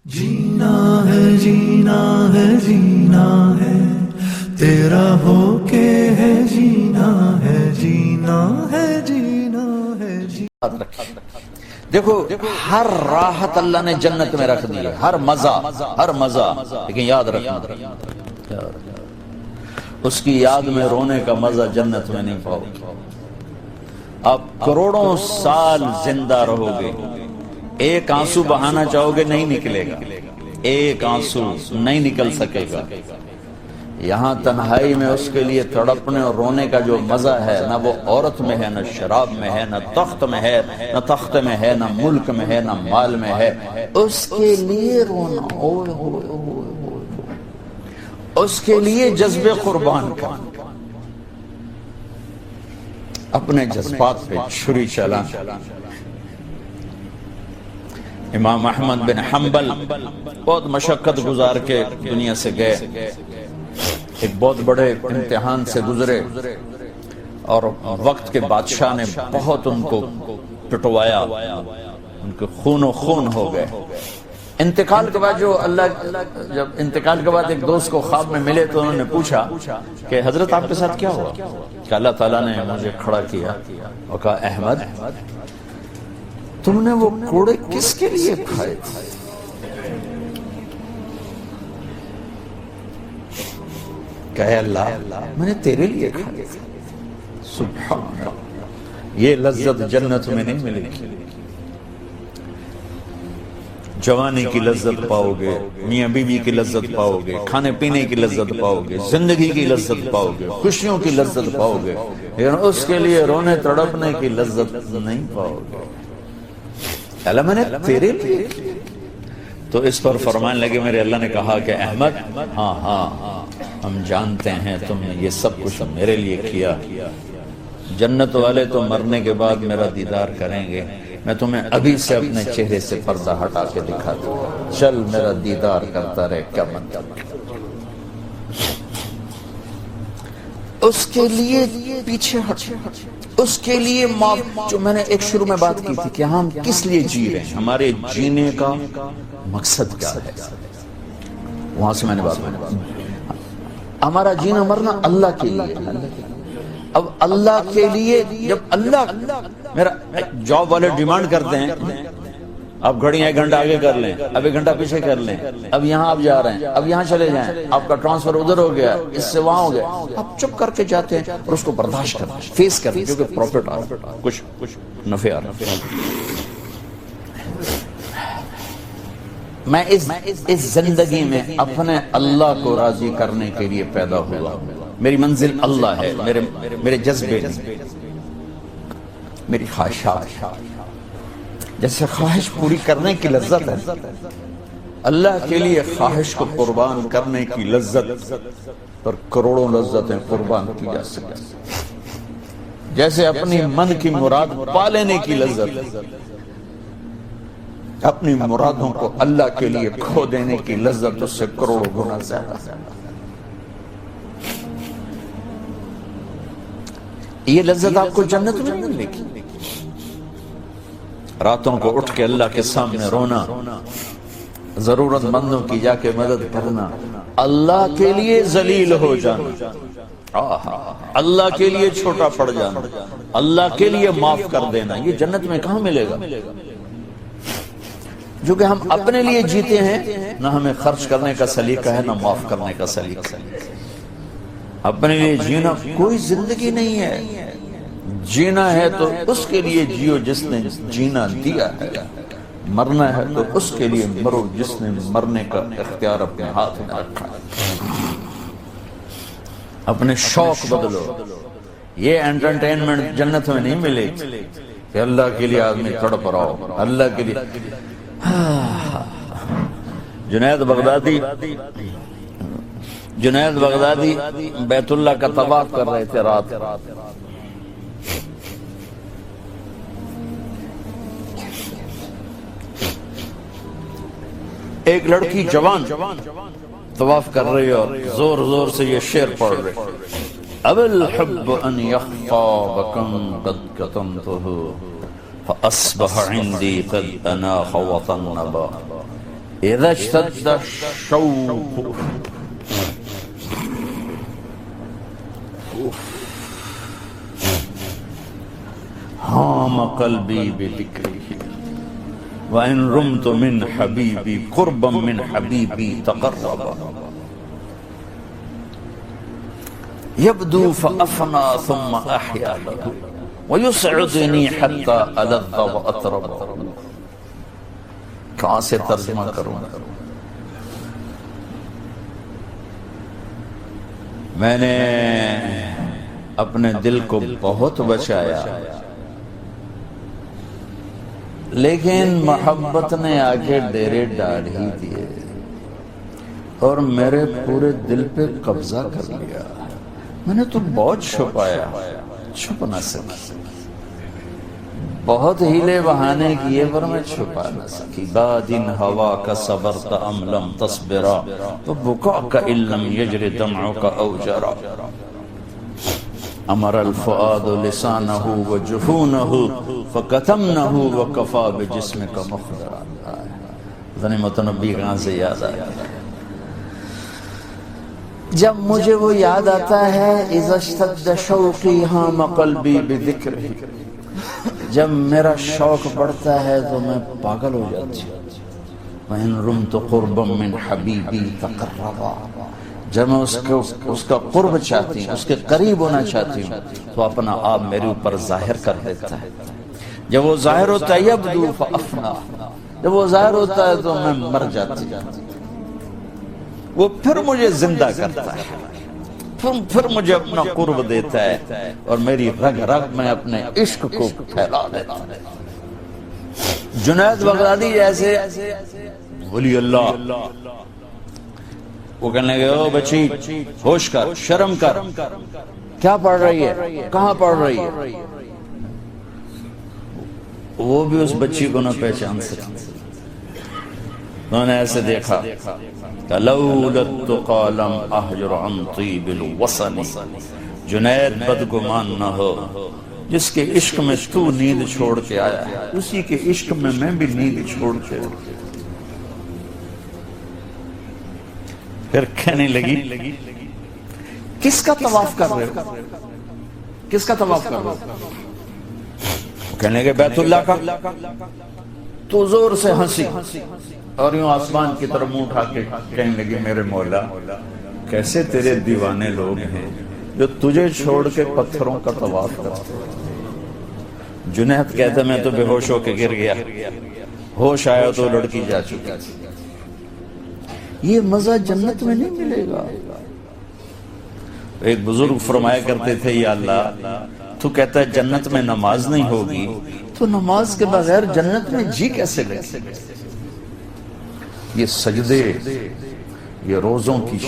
جینا ہے جینا ہے جینا ہے تیرا ہو کے ہے جینا ہے جینا ہے جینا ہے جینا. دیکھو ہر راحت اللہ نے جنت میں رکھ دی ہے، ہر مزہ، لیکن یاد رکھنا اس کی یاد میں رونے کا مزہ جنت میں نہیں پاؤ گے. آپ کروڑوں سال زندہ رہو گے، ایک آنسو بہانا چاہو گے نہیں نکلے گا، ایک آنسو نہیں نکل سکے گا. یہاں تنہائی میں اس کے لیے تڑپنے اور رونے کا جو مزہ ہے، نہ وہ عورت میں ہے، نہ شراب میں ہے، نہ تخت میں ہے، نہ تخت میں ہے، نہ ملک میں ہے، نہ مال میں ہے. اس کے لیے رونا، اوئے ہوئے ہوئے ہوئے، اس کے لیے جذب قربان کا، اپنے جذبات پہ چھری چلا. امام احمد بن حنبل بہت مشقت گزار کے دنیا سے گئے، ایک بہت بڑے امتحان سے گزرے اور وقت کے بادشاہ نے بہت ان کو پٹوایا، ان کے خون و خون ہو گئے. انتقال کے بعد جب انتقال کے بعد ایک دوست کو خواب میں ملے تو انہوں نے پوچھا کہ حضرت آپ کے ساتھ کیا ہوا؟ کہ اللہ تعالیٰ نے مجھے کھڑا کیا اور کہا احمد تم نے وہ کوڑے کس کے لیے کھائے تھے؟ کہے اللہ میں نے تیرے لیے کھائے تھے. سبحان اللہ، یہ لذت جنت میں نہیں ملے گی. جوانی کی لذت پاؤ گے، میاں بیوی کی لذت پاؤ گے، کھانے پینے کی لذت پاؤ گے، زندگی کی لذت پاؤ گے، خوشیوں کی لذت پاؤ گے، لیکن اس کے لیے رونے تڑپنے کی لذت نہیں پاؤ گے. اللہ میں نے تیرے لیے. تو اس پر فرمانے لگے میرے اللہ نے کہا کہ احمد ہاں ہم جانتے ہیں تم نے یہ سب کچھ میرے لیے کیا. جنت والے تو مرنے کے بعد میرا دیدار کریں گے، میں تمہیں ابھی سے اپنے چہرے سے پردہ ہٹا کے دکھا دوں گا، چل میرا دیدار کرتا رہے. کیا مطلب؟ اس کے لیے پیچھے ہٹ، اس کے لیے جو میں نے ایک شروع میں بات کی تھی کہ ہم کس لیے جی رہے ہیں، ہمارے جینے کا مقصد کیا ہے، وہاں سے میں نے بات ہمارا جینا مرنا اللہ کے لیے. اب اللہ کے لیے جب اللہ میرا جاب والے ڈیمانڈ کرتے ہیں آپ گھڑیاں 1 گھنٹہ آگے کر لیں، اب 1 گھنٹہ پیچھے کر لیں، اب یہاں آپ جا رہے ہیں، اب یہاں چلے جائیں، آپ کا ٹرانسفر ادھر ہو گیا، اس سے وہاں ہو گیا، آپ چپ کر کے جاتے ہیں اور اس کو برداشت کرتے ہیں، فیس کرتے ہیں، کیونکہ پروفٹ آ رہا ہے، کچھ نفع آ رہا ہے. میں اس زندگی میں اپنے اللہ کو راضی کرنے کے لیے پیدا ہوا. میری منزل اللہ ہے، میرے جذبے میری خواہشات. جیسے خواہش پوری کرنے کی لذت ہے، اللہ کے لیے خواہش کو قربان کرنے کی لذت پر کروڑوں لذتیں قربان کی جا سکتی. جیسے اپنی من کی مراد پا لینے کی لذت، اپنی مرادوں کو اللہ کے لیے کھو دینے کی لذت اس سے کروڑوں گنا زیادہ. یہ لذت آپ کو جنت میں نہیں ملے گی. راتوں کو اٹھ کے اللہ کے سامنے رونا، ضرورت مندوں کی جا کے مدد کرنا، اللہ کے لیے ذلیل ہو جانا، اللہ کے لیے چھوٹا پڑ جانا، اللہ کے لیے معاف کر دینا، یہ جنت میں کہاں ملے گا؟ جو کہ ہم اپنے لیے جیتے ہیں، نہ ہمیں خرچ کرنے کا سلیقہ ہے، نہ معاف کرنے کا سلیقہ. اپنے لیے جینا کوئی زندگی نہیں ہے. جینا ہے تو اس کے لیے جیو جس نے جینا دیا ہے، مرنا ہے تو اس کے لیے مرو جس نے مرنے کا اختیار اپنے ہاتھ میں رکھا ہے. اپنے شوق بدلو. یہ انٹرٹینمنٹ جنت میں نہیں ملے کہ اللہ کے لیے آدمی تڑپ رہا ہو، اللہ کے لیے. جنید بغدادی بیت اللہ کا طواف کر رہے تھے رات. ایک لڑکی جوان طواف کر رہی اور زور زور سے یہ شعر پڑھ رہے: اب الحب ان یخفا بکم قد کتمتہ فاصبح عندی قد اناخ وطنبا اذا اشتد الشوق هام قلبي بذكره وإن رمت من حبيبي قربا من حبيبي تقربا يبدو فأفنى ثم أحيا له ويسعدني حتى ألذ وأطرب. کہاں سے ترجمہ کروں؟ میں نے اپنے دل کو بہت بچایا، لیکن محبت نے آگے ڈیرے ڈال ہی دیے اور میرے پورے دل پہ قبضہ کر لیا. میں نے تو بہت چھپایا، چھپ نہ سکی، بہت ہیلے بہانے کیے پر میں چھپا نہ سکی. بادن ہوا کا صبرت ام لم تصبرا وبکاء ان لم یجر دمعک او جرا. امر الفؤاد لسانه وجفونه فکتمنه وکفا بجسمک مخبرا. ذنی متنبی کہاں سے یاد آیا؟ جب مجھے وہ یاد آتا ہے اذا اشتد شوقی ہام قلبی بذکرہ، جب میرا شوق بڑھتا ہے تو میں پاگل ہو جاتی ہوں. وَإِن رُمْتُ قُرْبًا مِّنْ حَبِيبِي تَقَرَّبًا، جب میں اس کا قرب چاہتی ہوں، اس کے قریب ہونا چاہتی ہوں تو اپنا آپ میرے اوپر ظاہر کر دیتا ہے. جب وہ ظاہر ہوتا ہے یبدو فأفنا، جب وہ ظاہر ہوتا ہے تو میں مر جاتی ہوں. وہ پھر مجھے زندہ کرتا ہے، پھر مجھے اپنا قرب دیتا ہے اور میری رگ رگ میں اپنے عشق کو پھیلا دیتا ہے. جنید بغدادی جیسے ولی اللہ، وہ کہنے لگے او بچی ہوش کر، شرم کر، کیا پڑھ رہی ہے، کہاں پڑھ رہی ہے؟ وہ بھی اس بچی کو نہ پہچان سکتے. انہوں نے ایسے دیکھا کہ لولا التقى لم احجر عن طيب الوصل. جنید بدگمان نہ ہو، جس کے عشق میں تو نیند چھوڑ کے آیا ہے اسی کے عشق میں بھی نیند چھوڑ کے. پھر کہنے لگی کس کا طواف کر رہے ہو، کس کا طواف کر رہے ہو؟ کہنے لگے بیت اللہ کا. تو زور سے ہنسی اور یوں آسمان کی طرف منہ اٹھا کے کہنے لگی میرے مولا کیسے تیرے دیوانے لوگ ہیں جو تجھے چھوڑ کے پتھروں کا طواف کرتے. جنید کہتا میں تو بے ہوش ہو کے گر گیا، ہوش آیا تو لڑکی جا چکی. یہ مزہ جنت میں نہیں ملے گا. ایک بزرگ فرمایا کرتے تھے یا اللہ تو کہتا ہے جنت میں نماز نہیں ہوگی تو نماز کے بغیر جنت میں جی کیسے لگے؟ یہ سجدے، یہ روزوں کی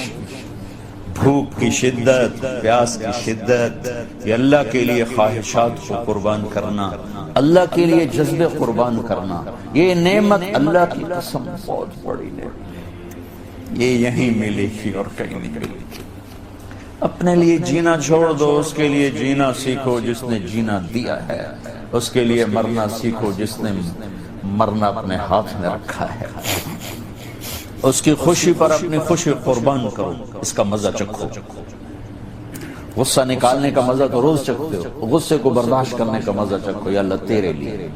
بھوک کی شدت، پیاس کی شدت، یہ اللہ کے لیے خواہشات کو قربان کرنا، اللہ کے لیے جذبے قربان کرنا، یہ نعمت اللہ کی قسم بہت بڑی نعمت. یہ یہیں ملے گی اور کہیں نہیں ملے گی. اپنے لیے جینا چھوڑ دو، اس کے لیے جینا سیکھو جس نے جینا دیا ہے. اس کے لیے مرنا سیکھو جس نے مرنا اپنے ہاتھ میں رکھا ہے. اس کی خوشی پر اپنی خوشی قربان کرو، اس کا مزہ چکھو. غصہ نکالنے کا مزہ تو روز چکھتے ہو، غصے کو برداشت کرنے کا مزہ چکھو. یا اللہ تیرے لیے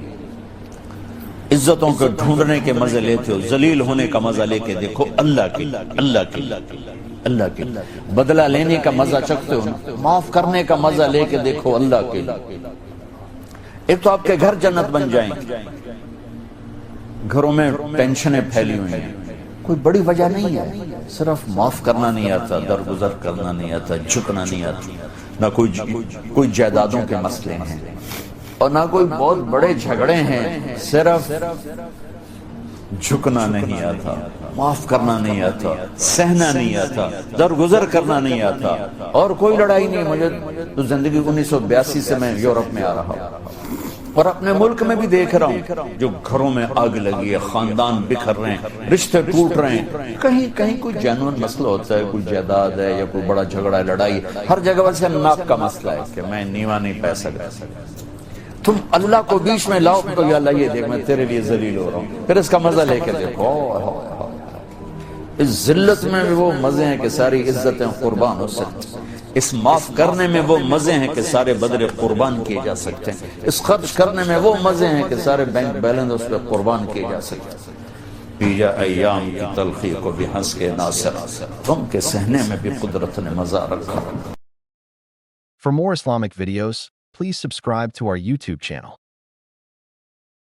عزتوں کو ڈھونڈنے کے مزے لیتے ہو، ذلیل ہونے کا مزہ لے کے دیکھو اللہ کے، اللہ کے، اللہ کے. بدلہ لینے کا مزہ چکھتے ہو، معاف کرنے کا مزہ لے کے دیکھو اللہ کے. ایک تو آپ کے گھر جنت بن جائیں. گھروں میں ٹینشنیں پھیلی ہوئی ہیں، کوئی بڑی وجہ نہیں ہے، صرف معاف کرنا نہیں آتا، درگزر کرنا نہیں آتا، جھکنا نہیں آتا. نہ کوئی جائیدادوں کے مسئلے ہیں اور نہ کوئی بہت بڑے جھگڑے ہیں، صرف جھکنا نہیں آتا، معاف کرنا نہیں آتا، سہنا نہیں آتا، درگزر کرنا نہیں آتا. اور کوئی لڑائی نہیں. مجھے تو زندگی 1982 سے میں یورپ میں آ رہا ہوں اور اپنے ملک میں بھی دیکھ رہا ہوں جو گھروں میں آگ لگی ہے، خاندان بکھر رہے ہیں، رشتے ٹوٹ رہے ہیں. کہیں کوئی جینوئن مسئلہ ہوتا ہے، کوئی جائیداد ہے یا کوئی بڑا جھگڑا ہے، لڑائی. ہر جگہ پر سے ناک کا مسئلہ ہے کہ میں نیوا نہیں پہ سکتا. تم اللہ کو بیچ میں لاؤ تو یا اللہ یہ دیکھ میں تیرے لیے ذلیل ہو رہا ہوں، پھر اس کا مزہ لے کے دیکھو. اس ذلت میں بھی وہ مزے ہیں کہ ساری عزتیں قربان ہو سکتی ہیں، اس معاف کرنے میں وہ مزے ہیں کہ سارے بدلے قربان کیے جا سکتے ہیں، اس خرچ کرنے میں وہ مزے ہیں کہ سارے بینک بیلنس اس پہ قربان کیے جا سکتے ہیں۔ پیجا ایام کی تلخی کو بھی ہنس کے ناصر، غم کے سہنے میں بھی قدرت نے مزہ رکھا۔ For more Islamic videos, please subscribe to our YouTube channel.